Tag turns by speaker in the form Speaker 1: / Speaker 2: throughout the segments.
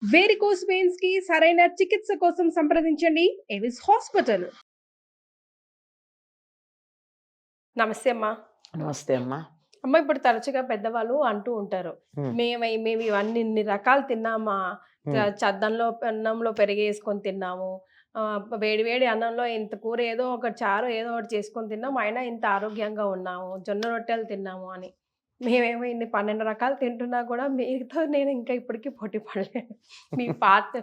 Speaker 1: Varicose veins కి సరైన చికిత్స కోసం సంప్రదించండి ఎవిస్ హాస్పిటల్. నమస్తే అమ్మా.
Speaker 2: నమస్తే అమ్మా.
Speaker 1: అమ్మ, ఇప్పుడు తరచుగా పెద్దవాళ్ళు అంటూ ఉంటారు,
Speaker 2: ఉమ్,
Speaker 1: మేము ఇవన్నీ ఇన్ని రకాలు తిన్నామా,
Speaker 2: ఉమ్,
Speaker 1: చద్దంలో అన్నంలో పెరిగేసుకొని తిన్నాము, ఆ, వేడి వేడి అన్నంలో ఇంత కూర ఏదో ఒక చారు ఏదో ఒకటి చేసుకొని తిన్నాము, అయినా ఇంత ఆరోగ్యంగా ఉన్నాము, జొన్న రొట్టెలు తిన్నాము అని. మేమేమో ఇన్ని 12 రకాలు తింటున్నా కూడా మీతో నేను ఇంకా ఇప్పటికీ పోటీ పడలేను. మీ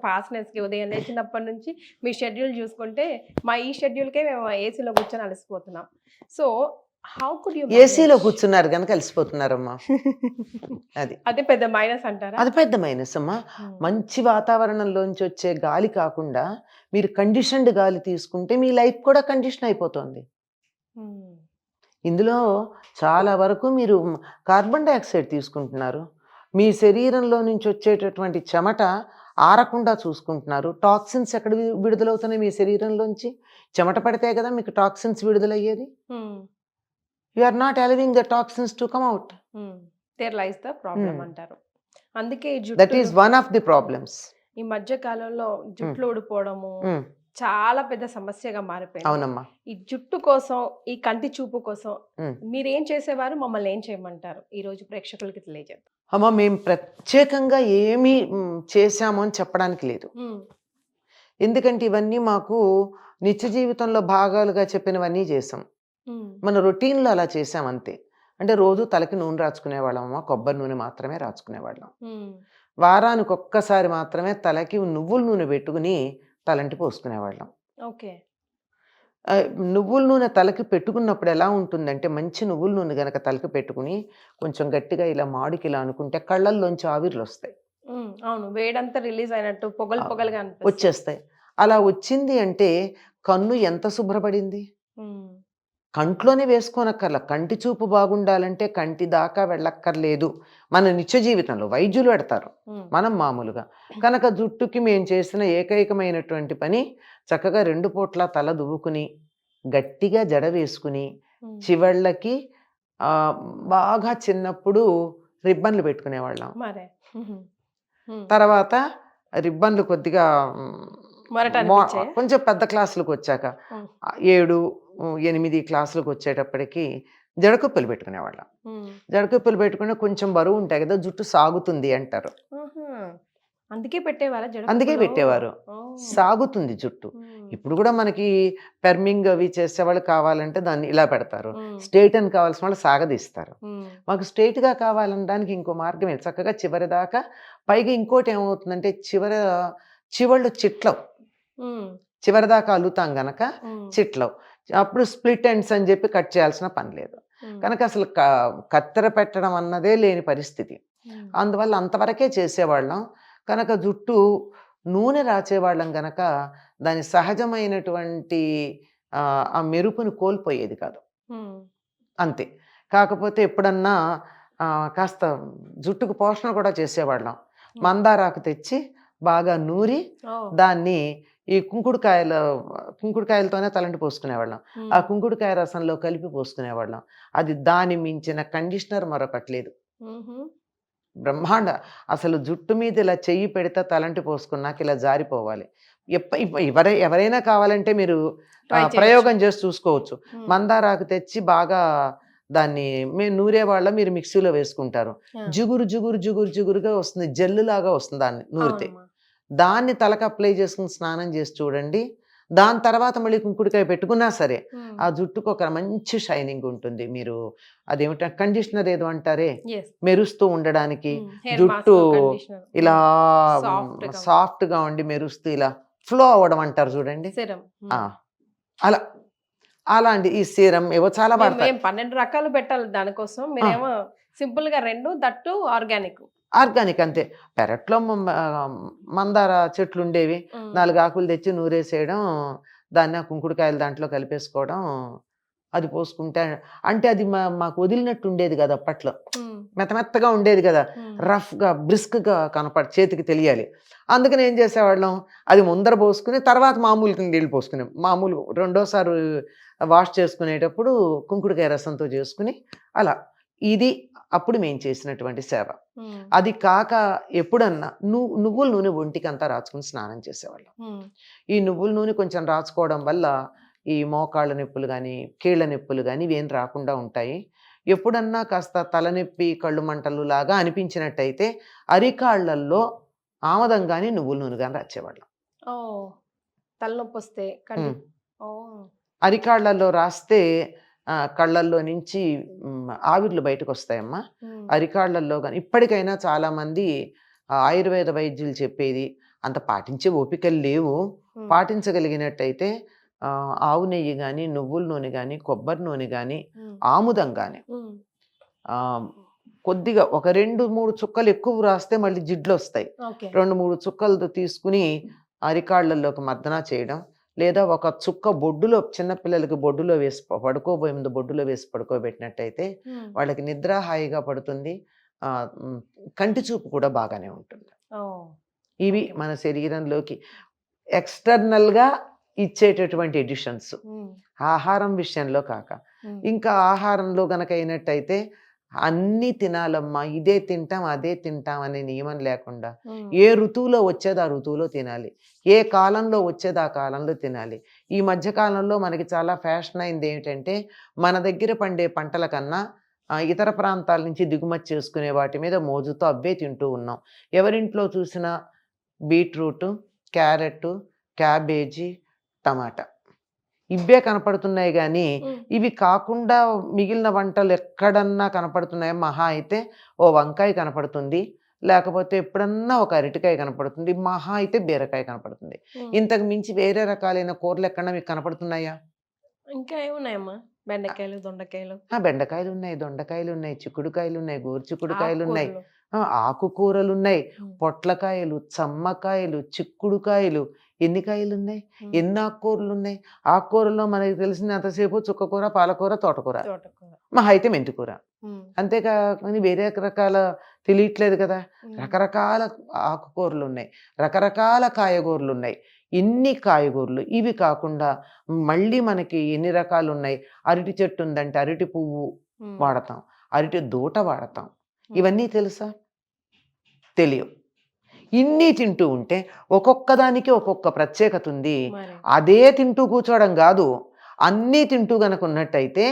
Speaker 1: ఫాస్ట్నెస్కి ఉదయం లేచినప్పటి నుంచి మీ షెడ్యూల్ చూసుకుంటే మా ఈ షెడ్యూల్కే మేము ఏసీలో కూర్చొని అలసిపోతున్నాం. సో హౌ కుడ్ యూ
Speaker 2: ఏసీలో కూర్చున్నారు కనుక కలిసిపోతున్నారమ్మా. అది
Speaker 1: అదే పెద్ద మైనస్ అంటారా?
Speaker 2: అది పెద్ద మైనస్ అమ్మా. మంచి వాతావరణంలోంచి వచ్చే గాలి కాకుండా మీరు కండిషన్డ్ గాలి తీసుకుంటే మీ లైఫ్ కూడా కండిషన్ అయిపోతుంది. ఇందులో చాలా వరకు మీరు కార్బన్ డైఆక్సైడ్ తీసుకుంటున్నారు, మీ శరీరంలో నుంచి వచ్చేటటువంటి చెమట ఆరకుండా చూసుకుంటున్నారు. టాక్సిన్స్ ఎక్కడ విడుదలవుతున్నాయి మీ శరీరంలోంచి? చెమట పడితే కదా మీకు టాక్సిన్స్ విడుదలయ్యేది. You are not allowing the toxins to come out.
Speaker 1: There lies the problem అంటారు. అందుకే
Speaker 2: that is one of the problems.
Speaker 1: ఈ మధ్య కాలంలో జుట్లు ఊడిపోవడము చాలా పెద్ద సమస్యగా మారిపోయింది.
Speaker 2: అవునమ్మా.
Speaker 1: ఈ జుట్టు కోసం, ఈ కంటి చూపు కోసం మీరేం చేసేవారు, మమ్మల్ని ఏం చేయమంటారు ఈ రోజు ప్రేక్షకులకి తెలియజేద్దాం.
Speaker 2: అమ్మ, మేము ప్రత్యేకంగా ఏమీ చేశాము అని చెప్పడానికి లేదు. ఎందుకంటే ఇవన్నీ మాకు నిత్య జీవితంలో భాగాలుగా చెప్పినవన్నీ చేసాం. మన రొటీన్లో అలా చేసాం అంతే. అంటే రోజు తలకి నూనె రాచుకునేవాళ్ళం అమ్మ, కొబ్బరి నూనె మాత్రమే రాచుకునేవాళ్ళం. వారానికి ఒక్కసారి మాత్రమే తలకి నువ్వుల నూనె పెట్టుకుని తలంటి పోసుకునేవాళ్ళం.
Speaker 1: ఓకే.
Speaker 2: నువ్వుల నూనె తలకి పెట్టుకున్నప్పుడు ఎలా ఉంటుందంటే, మంచి నువ్వుల నూనె గనక తలకి పెట్టుకుని కొంచెం గట్టిగా ఇలా మాడికి ఇలా అనుకుంటే కళ్ళల్లోంచి ఆవిర్లు వస్తాయి.
Speaker 1: అవును, వేడంతా రిలీజ్ అయినట్టు పొగలు పొగలుగా
Speaker 2: వచ్చేస్తాయి. అలా వచ్చింది అంటే కన్ను ఎంత శుభ్రపడింది. కంట్లోనే వేసుకోనక్కర్లా. కంటి చూపు బాగుండాలంటే కంటి దాకా వెళ్ళక్కర్లేదు. మన నిత్య జీవితంలో వైద్యులు పెడతారు, మనం మామూలుగా. కనుక జుట్టుకి మేము చేసిన ఏకైకమైనటువంటి పని చక్కగా 2 పూట్ల తల దువ్వుకుని గట్టిగా జడ వేసుకుని చివళ్ళకి బాగా చిన్నప్పుడు రిబ్బన్లు పెట్టుకునేవాళ్ళం. తర్వాత రిబ్బన్లు కొద్దిగా కొంచెం పెద్ద క్లాసులకు వచ్చాక 7, 8 క్లాసులకు వచ్చేటప్పటికి జడకుప్పలు పెట్టుకునేవాళ్ళం. జడకుప్పలు పెట్టుకుని కొంచెం బరువు ఉంటాయి కదా, జుట్టు సాగుతుంది అంటారు.
Speaker 1: అందుకే
Speaker 2: పెట్టేవారు, సాగుతుంది జుట్టు. ఇప్పుడు కూడా మనకి పెర్మింగ్ అవి చేసేవాళ్ళు కావాలంటే దాన్ని ఇలా పెడతారు, స్ట్రైట్ అని కావాల్సిన వాళ్ళు సాగదీస్తారు. మాకు స్ట్రైట్గా కావాలనడానికి ఇంకో మార్గం చక్కగా చివరి దాకా. పైగా ఇంకోటి ఏమవుతుందంటే చివళ్ళు చిట్లవు, చివరి దాకా అల్లుతాం గనక చిట్లవు. అప్పుడు స్ప్లిట్ ఎండ్స్ అని చెప్పి కట్ చేయాల్సిన పని లేదు. కనుక అసలు కత్తెర పెట్టడం అన్నదే లేని పరిస్థితి. అందువల్ల అంతవరకే చేసేవాళ్ళం. కనుక జుట్టు నూనె రాచేవాళ్ళం గనక దాని సహజమైనటువంటి ఆ మెరుపుని కోల్పోయేది కాదు, అంతే. కాకపోతే ఎప్పుడన్నా కాస్త జుట్టుకు పోషణ కూడా చేసేవాళ్ళం. మందారాకు తెచ్చి బాగా నూరి దాన్ని ఈ కుంకుడుకాయలతోనే తలంటి పోసుకునేవాళ్ళం. ఆ కుంకుడుకాయ రసంలో కలిపి పోసుకునేవాళ్ళం. అది దాని మించిన కండిషనర్ మరొకటి లేదు. బ్రహ్మాండ. అసలు జుట్టు మీద ఇలా చెయ్యి పెడితే తలంటి పోసుకున్నాక ఇలా జారిపోవాలి. ఎవరైనా కావాలంటే మీరు ప్రయోగం చేసి చూసుకోవచ్చు. మందారాకు తెచ్చి బాగా దాన్ని మేము నూరేవాళ్ళం, మీరు మిక్సీలో వేసుకుంటారు. జిగురు జిగురు జిగురు జిగురుగా వస్తుంది, జల్లులాగా వస్తుంది దాన్ని నూరితే. దాన్ని తలకు అప్లై చేసుకుని స్నానం చేసి చూడండి. దాని తర్వాత మళ్ళీ కుంకుడుకాయ పెట్టుకున్నా సరే ఆ జుట్టుకు ఒక మంచి షైనింగ్ ఉంటుంది. మీరు అదేమిటంటే కండిషనర్ ఏదో అంటారే, మెరుస్తూ ఉండడానికి జుట్టు ఇలా సాఫ్ట్గా ఉండి మెరుస్తూ ఇలా ఫ్లో అవ్వడం అంటారు చూడండి, అలా అలాంటి ఈ సీరం ఏవో చాలా బాగా
Speaker 1: 12 రకాలు పెట్టాలి దానికోసం. మీరేమో సింపుల్ గా 2 దట్టు
Speaker 2: ఆర్గానిక్ అంతే. పెరట్లో మందార చెట్లు ఉండేవి, 4 ఆకులు తెచ్చి నూరేసేయడం, దాన్ని ఆ కుంకుడుకాయలు దాంట్లో కలిపేసుకోవడం, అది పోసుకుంటే అంటే అది మాకు వదిలినట్టు ఉండేది కదా అప్పట్లో. మెత్తమెత్తగా ఉండేది కదా, రఫ్గా బ్రిస్క్గా చేతికి తెలియాలి. అందుకని ఏం చేసేవాళ్ళం, అది ముందర పోసుకుని తర్వాత మామూలు నీళ్ళు పోసుకునే, మామూలు రెండోసారి వాష్ చేసుకునేటప్పుడు కుంకుడుకాయ రసంతో చేసుకుని అలా. ఇది అప్పుడు మేము చేసినటువంటి సేవ.
Speaker 1: ఉమ్,
Speaker 2: అది కాక ఎప్పుడన్నా నువ్వుల నూనె ఒంటికంతా రాసుకుని స్నానం చేసేవాళ్ళం.
Speaker 1: ఉమ్,
Speaker 2: ఈ నువ్వుల నూనె కొంచెం రాసుకోవడం వల్ల ఈ మోకాళ్ళ నొప్పులు కానీ కీళ్ళ నొప్పులు కానీ ఇవేం రాకుండా ఉంటాయి. ఎప్పుడన్నా కాస్త తలనొప్పి కళ్ళు మంటలు లాగా అనిపించినట్టయితే అరికాళ్ళల్లో ఆమదం కానీ నువ్వుల నూనె కానీ రాసేవాళ్ళం.
Speaker 1: ఓ తలనొప్పి వస్తే కంటి
Speaker 2: ఉమ్.
Speaker 1: ఓ
Speaker 2: అరికాళ్ళల్లో రాస్తే కళ్ళల్లో నుంచి ఆవిర్లు బయటకు వస్తాయమ్మా.
Speaker 1: ఉమ్,
Speaker 2: అరికాళ్ళల్లో కానీ ఇప్పటికైనా చాలామంది ఆయుర్వేద వైద్యులు చెప్పేది అంత పాటించే ఓపికలు లేవు.
Speaker 1: ఉమ్,
Speaker 2: పాటించగలిగినట్టయితే ఆవు నెయ్యి కానీ నువ్వుల నూనె కానీ కొబ్బరి నూనె కానీ
Speaker 1: ఉమ్,
Speaker 2: ఆముదం కానీ
Speaker 1: ఉమ్,
Speaker 2: కొద్దిగా ఒక 2-3 చుక్కలు ఎక్కువ రాస్తే మళ్ళీ జిడ్లు వస్తాయి.
Speaker 1: ఓకే
Speaker 2: 2-3 చుక్కలు తీసుకుని అరికాళ్ళల్లోకి మర్దన చేయడం, లేదా ఒక చుక్క బొడ్డులో చిన్నపిల్లలకి బొడ్డులో వేసి పడుకోబోయే ముందు బొడ్డులో వేసి పడుకోబెట్టినట్టయితే
Speaker 1: ఉమ్,
Speaker 2: వాళ్ళకి నిద్ర హాయిగా పడుతుంది. కంటి చూపు కూడా బాగానే ఉంటుంది.
Speaker 1: ఓ
Speaker 2: ఇవి
Speaker 1: ఓకే
Speaker 2: మన శరీరంలోకి ఎక్స్టర్నల్గా ఇచ్చేటటువంటి ఎడిషన్స్.
Speaker 1: ఉమ్,
Speaker 2: ఆహారం విషయంలో కాక
Speaker 1: ఉమ్,
Speaker 2: ఇంకా ఆహారంలో గనక అయినట్టయితే అన్నీ తినాలమ్మా, ఇదే తింటాం అదే తింటాం అనే నియమం లేకుండా
Speaker 1: ఉమ్,
Speaker 2: ఏ ఋతువులో వచ్చేది ఆ ఋతువులో తినాలి, ఏ కాలంలో వచ్చేది ఆ కాలంలో తినాలి. ఈ మధ్యకాలంలో మనకి చాలా ఫ్యాషన్ అయింది ఏమిటంటే మన దగ్గర పండే పంటల కన్నా ఇతర ప్రాంతాల నుంచి దిగుమతి చేసుకునే వాటి మీద మోజుతో అవే తింటూ ఉన్నాం. ఎవరింట్లో చూసినా బీట్రూటు, క్యారెట్, క్యాబేజీ, టమాటా ఇవే కనపడుతున్నాయి కానీ
Speaker 1: ఉమ్,
Speaker 2: ఇవి కాకుండా మిగిలిన వంటలు ఎక్కడన్నా కనపడుతున్నాయి. మహా అయితే ఓ వంకాయ కనపడుతుంది, లేకపోతే ఎప్పుడన్నా ఒక అరటికాయ కనపడుతుంది, మహా అయితే బీరకాయ కనపడుతుంది.
Speaker 1: ఉమ్.
Speaker 2: ఇంతకు మించి వేరే రకాలైన కూరలు ఎక్కడన్నా మీకు కనపడుతున్నాయా?
Speaker 1: ఇంకా ఏమున్నాయమ్మా బెండకాయలు దొండకాయలు
Speaker 2: బెండకాయలు ఉన్నాయి, దొండకాయలు ఉన్నాయి, చిక్కుడుకాయలు ఉన్నాయి, గోరుచిక్కుడుకాయలు ఉన్నాయి,
Speaker 1: ఆకుకూరలు
Speaker 2: ఆకుకూరలు ఉన్నాయి,
Speaker 1: ఉమ్,
Speaker 2: పొట్లకాయలు, చమ్మకాయలు, చిక్కుడుకాయలు. ఎన్ని కాయలు ఉన్నాయి,
Speaker 1: ఉమ్,
Speaker 2: ఎన్ని ఆకుకూరలు ఉన్నాయి. ఆకుకూరల్లో మనకి తెలిసింది ఎంతసేపు చుక్కకూర, పాలకూర, తోటకూర,
Speaker 1: తోటకూర
Speaker 2: మహా అయితే మెంతికూర.
Speaker 1: ఉమ్,
Speaker 2: అంతేకాని వేరే రకాల తెలియట్లేదు కదా.
Speaker 1: ఉమ్,
Speaker 2: రకరకాల ఆకుకూరలు ఉన్నాయి, రకరకాల కాయగూరలు ఉన్నాయి. ఇన్ని కాయగూరలు ఇవి కాకుండా మళ్ళీ మనకి ఎన్ని రకాలు ఉన్నాయి. అరటి చెట్టు ఉందంటే అరటి పువ్వు
Speaker 1: ఉమ్,
Speaker 2: వాడతాం, అరటి దూట వాడతాం.
Speaker 1: ఉమ్,
Speaker 2: ఇవన్నీ తెలుసా? తెలియవు. ఇన్ని తింటూ ఉంటే ఒక్కొక్క దానికి ఒక్కొక్క ప్రత్యేకత ఉంది.
Speaker 1: మరి
Speaker 2: అదే తింటూ కూర్చోవడం కాదు, అన్నీ తింటూ గనక ఉన్నట్టయితే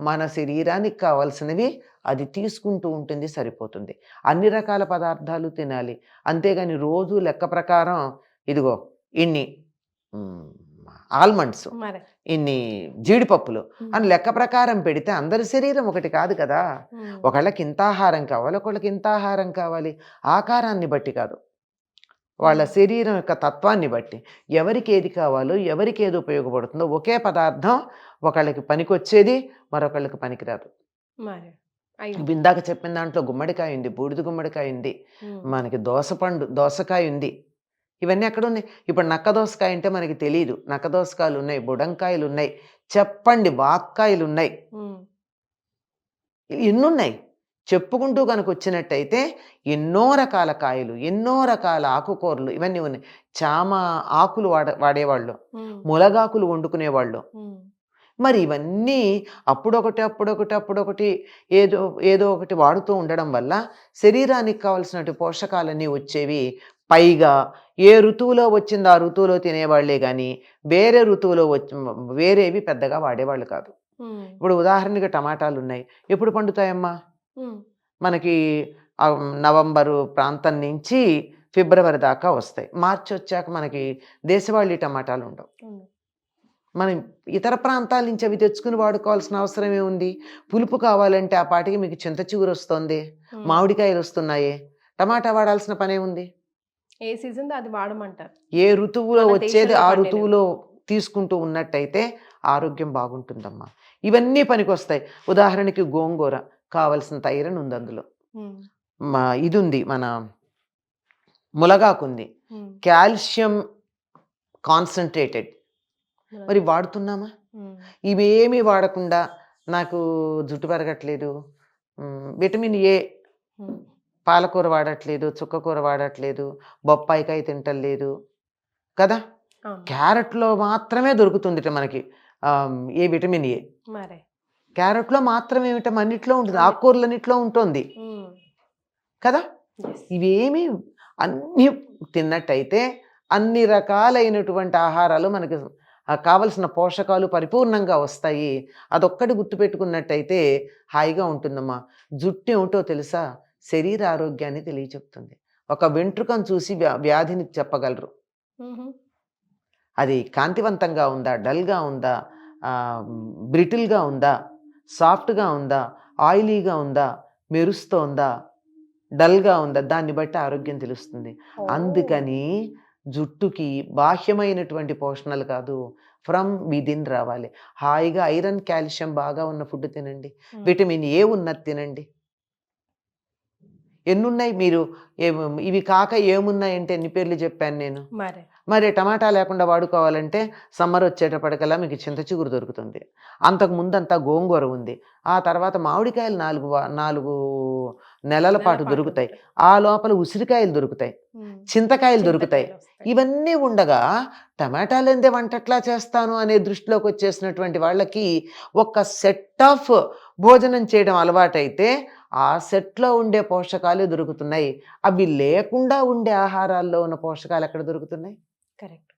Speaker 2: మన శరీరానికి కావాల్సినవి అది తీసుకుంటూ ఉంటుంది, సరిపోతుంది. అన్ని రకాల పదార్థాలు తినాలి. అంతేగాని రోజు లెక్క ప్రకారం ఇదిగో ఇన్ని ఆల్మండ్స్,
Speaker 1: మరి
Speaker 2: ఇన్ని జీడిపప్పులు
Speaker 1: ఉమ్,
Speaker 2: అని లెక్క ప్రకారం పెడితే అందరి శరీరం ఒకటి కాదు కదా.
Speaker 1: ఉమ్,
Speaker 2: ఒకళ్ళకి ఇంత ఆహారం కావాలి, ఒకళ్ళకి ఇంత ఆహారం కావాలి. ఆకారాన్ని బట్టి కాదు, వాళ్ళ
Speaker 1: ఉమ్,
Speaker 2: శరీరం యొక్క తత్వాన్ని బట్టి ఎవరికి ఏది కావాలో, ఎవరికి ఏది ఉపయోగపడుతుందో. ఒకే పదార్థం ఒకళ్ళకి పనికొచ్చేది, మరొకళ్ళకి పనికిరాదు.
Speaker 1: మరి అయ్యో
Speaker 2: ఇప్పుడు ఇందాక చెప్పిన దాంట్లో గుమ్మడికాయ ఉంది, బూడిద గుమ్మడికాయ ఉంది,
Speaker 1: ఉమ్,
Speaker 2: మనకి దోసకాయ ఉంది. ఇవన్నీ ఎక్కడ ఉన్నాయి? ఇప్పుడు నక్క దోసకాయ అంటే మనకి తెలియదు. నక్క దోసకాయలు ఉన్నాయి, బుడంకాయలు ఉన్నాయి, చెప్పండి వాక్కాయలు ఉన్నాయి,
Speaker 1: ఉమ్,
Speaker 2: ఎన్నున్నాయి. చెప్పుకుంటూ కనుక వచ్చినట్టయితే ఎన్నో రకాల కాయలు, ఎన్నో రకాల ఆకుకూరలు ఇవన్నీ ఉన్నాయి. చామ ఆకులు వాడేవాళ్ళు,
Speaker 1: ఉమ్,
Speaker 2: ములగాకులు వండుకునేవాళ్ళు.
Speaker 1: ఉమ్,
Speaker 2: మరి ఇవన్నీ అప్పుడొకటి ఏదో ఒకటి వాడుతూ ఉండడం వల్ల శరీరానికి కావలసినటువంటి పోషకాలన్నీ వచ్చేవి. పైగా ఏ ఋతువులో వచ్చిందో ఆ ఋతువులో తినేవాళ్లే కానీ వేరే ఋతువులో వేరేవి పెద్దగా వాడేవాళ్ళు కాదు.
Speaker 1: ఉమ్,
Speaker 2: ఇప్పుడు ఉదాహరణకి టమాటాలు ఉన్నాయి, ఎప్పుడు పండుతాయమ్మా?
Speaker 1: ఉమ్,
Speaker 2: మనకి నవంబరు ప్రాంతం నుంచి ఫిబ్రవరి దాకా వస్తాయి. మార్చి వచ్చాక మనకి దేశవాళీ టమాటాలు ఉండవు.
Speaker 1: ఉమ్,
Speaker 2: మనం ఇతర ప్రాంతాల నుంచి అవి తెచ్చుకుని వాడుకోవాల్సిన అవసరం ఏముంది? పులుపు కావాలంటే ఆ పాటికి మీకు చింత చిగురు వస్తుంది,
Speaker 1: ఉమ్.
Speaker 2: మామిడికాయలు వస్తున్నాయి, టమాటా వాడాల్సిన పనే ఉంది.
Speaker 1: ఏ సీజన్ అది వాడమంటారు.
Speaker 2: ఏ ఋతువులో
Speaker 1: మన
Speaker 2: వచ్చేది
Speaker 1: దేశంలో
Speaker 2: ఆ
Speaker 1: పండినవి.
Speaker 2: ఋతువులో తీసుకుంటూ ఉన్నట్టయితే ఆరోగ్యం బాగుంటుందమ్మా. ఇవన్నీ పనికొస్తాయి. ఉదాహరణకి గోంగూర కావలసినంత ఐరన్ ఉంది అందులో.
Speaker 1: ఉమ్,
Speaker 2: ఇది ఉంది, మన ములగాకు ఉంది,
Speaker 1: ఉమ్,
Speaker 2: కాల్షియం కాన్సన్ట్రేటెడ్. మరి వాడుతున్నామా?
Speaker 1: ఉమ్,
Speaker 2: ఇవేమీ వాడకుండా నాకు జుట్టు పెరగట్లేదు, విటమిన్ ఏ
Speaker 1: ఉమ్,
Speaker 2: పాలకూర వాడట్లేదు, చుక్కకూర వాడట్లేదు, బొప్పాయికాయ తింటలేదు కదా.
Speaker 1: అవును.
Speaker 2: క్యారెట్లో మాత్రమే దొరుకుతుంది మనకి ఏ విటమిన్ ఏ.
Speaker 1: మరి
Speaker 2: క్యారెట్లో మాత్రం ఏమిటం అన్నిట్లో ఉంటుంది,
Speaker 1: అదే.
Speaker 2: ఆకుకూరలన్నిట్లో ఉంటుంది కదా.
Speaker 1: Yes.
Speaker 2: ఇవేమి అన్నీ తిన్నట్టయితే అన్ని రకాలైనటువంటి ఆహారాలు మనకి కావలసిన పోషకాలు పరిపూర్ణంగా వస్తాయి. అదొక్కటి గుర్తుపెట్టుకున్నట్టయితే హాయిగా ఉంటుందమ్మా. జుట్టు ఏమిటో తెలుసా? శరీర ఆరోగ్యాన్ని తెలియచెప్తుంది. ఒక వెంట్రుకను చూసి వ్యాధిని చెప్పగలరు. అది కాంతివంతంగా ఉందా, డల్గా ఉందా, బ్రిటిల్గా ఉందా, సాఫ్ట్గా ఉందా, ఆయిలీగా ఉందా, మెరుస్తోందా, డల్గా ఉందా, దాన్ని బట్టి ఆరోగ్యం తెలుస్తుంది. అందుకని జుట్టుకి బాహ్యమైనటువంటి పోషణలు కాదు, ఫ్రమ్ విదిన్ రావాలి. హాయిగా ఐరన్ కాల్షియం బాగా ఉన్న ఫుడ్ తినండి, విటమిన్ ఏ ఉన్నది తినండి. ఎన్నున్నాయి మీరు ఇవి కాక ఏమున్నాయంటే ఎన్ని పేర్లు చెప్పాను నేను. మరి టమాటా లేకుండా వాడుకోవాలంటే సమ్మర్ వచ్చేటప్పటికల్లా మీకు చింత చిగురు దొరుకుతుంది. అంతకు ముందంతా గోంగూర ఉంది. ఆ తర్వాత మామిడికాయలు 4 నెలల పాటు దొరుకుతాయి. ఆ లోపల ఉసిరికాయలు దొరుకుతాయి, చింతకాయలు దొరుకుతాయి. ఇవన్నీ ఉండగా టమాటాలందే వంటట్లా చేస్తాను అనే దృష్టిలోకి వచ్చేసినటువంటి వాళ్ళకి ఒక సెట్ ఆఫ్ భోజనం చేయడం అలవాటైతే ఆ సెట్లో ఉండే పోషకాలు దొరుకుతున్నాయి. అవి లేకుండా ఉండే ఆహారాల్లో ఉన్న పోషకాలు ఎక్కడ దొరుకుతున్నాయి?
Speaker 1: కరెక్ట్.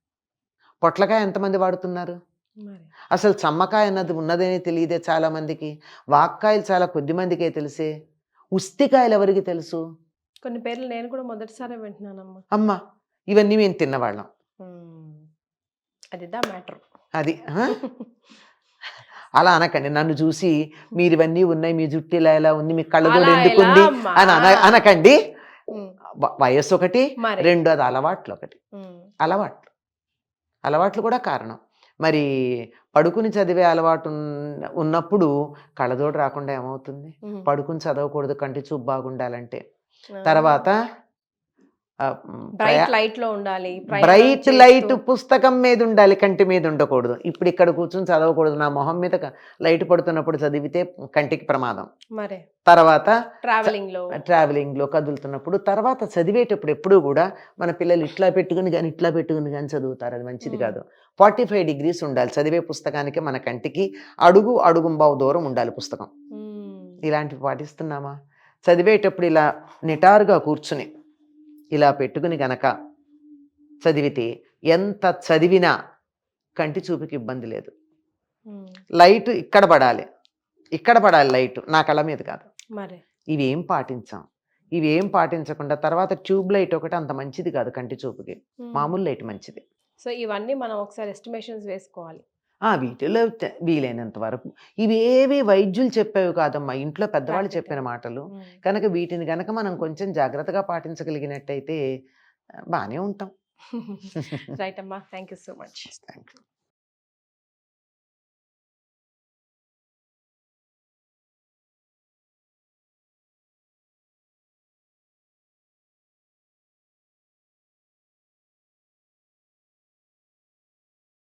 Speaker 2: పొట్లకాయ ఎంతమంది వాడుతున్నారు? అసలు చమ్మకాయ అన్నది ఉన్నదని తెలియదే చాలా మందికి. వాక్కాయలు చాలా కొద్ది మందికే తెలిసే. ఉస్తికాయలు ఎవరికి తెలుసు?
Speaker 1: కొన్ని పేర్లు నేను కూడా మొదటిసారి వింటున్నానమ్మా.
Speaker 2: అమ్మా, ఇవన్నీ మేము తిన్నవాళ్ళం.
Speaker 1: అది మ్యాటర్.
Speaker 2: అది అలా అనకండి. నన్ను చూసి మీరు ఇవన్నీ ఉన్నాయి, మీ జుట్టు ఇలా ఎలా ఉంది, మీ కళ్ళజోడు ఎందుకుంది అని అనకండి. వయస్సు ఒకటి, రెండు అది అలవాట్లు ఒకటి. అలవాట్లు కూడా కారణం. మరి పడుకుని చదివే అలవాటు ఉన్నప్పుడు కళ్ళజోడు రాకుండా ఏమవుతుంది? పడుకుని చదవకూడదు కంటి చూపు బాగుండాలంటే. తర్వాత బ్రైట్ లైట్ పుస్తకం మీద ఉండాలి, కంటి మీద ఉండకూడదు. ఇప్పుడు ఇక్కడ కూర్చొని చదవకూడదు, నా మొహం మీద లైట్ పడుతున్నప్పుడు చదివితే కంటికి ప్రమాదం. తర్వాత ట్రావెలింగ్ లో కదులుతున్నప్పుడు, తర్వాత చదివేటప్పుడు ఎప్పుడు కూడా మన పిల్లలు ఇట్లా పెట్టుకుని కానీ చదువుతారు, అది మంచిది కాదు. 45 degrees ఉండాలి చదివే పుస్తకానికి, మన కంటికి అడుగుంబావు దూరం ఉండాలి పుస్తకం. ఇలాంటివి పాటిస్తున్నామా? చదివేటప్పుడు ఇలా నిటారుగా కూర్చుని ఇలా పెట్టుకుని గనక చదివితే ఎంత చదివినా కంటి చూపుకి ఇబ్బంది లేదు. లైట్ ఇక్కడ పడాలి లైట్, నా కళ్ళ మీద కాదు. ఇవేం పాటించకుండా తర్వాత ట్యూబ్ లైట్ ఒకటి అంత మంచిది కాదు కంటి చూపుకి, మామూలు లైట్ మంచిది.
Speaker 1: సో ఇవన్నీ మనం ఒకసారి ఎస్టిమేషన్స్ వేసుకోవాలి.
Speaker 2: వీటిలో వీలైనంత వరకు ఇవేవి వైద్యులు చెప్పేవి కాదమ్మా, ఇంట్లో పెద్దవాళ్ళు చెప్పిన మాటలు కనుక వీటిని కనుక మనం కొంచెం జాగ్రత్తగా పాటించగలిగినట్టయితే బాగానే ఉంటాం.
Speaker 1: రైట్ అమ్మా, thank you so much.
Speaker 2: Thank you.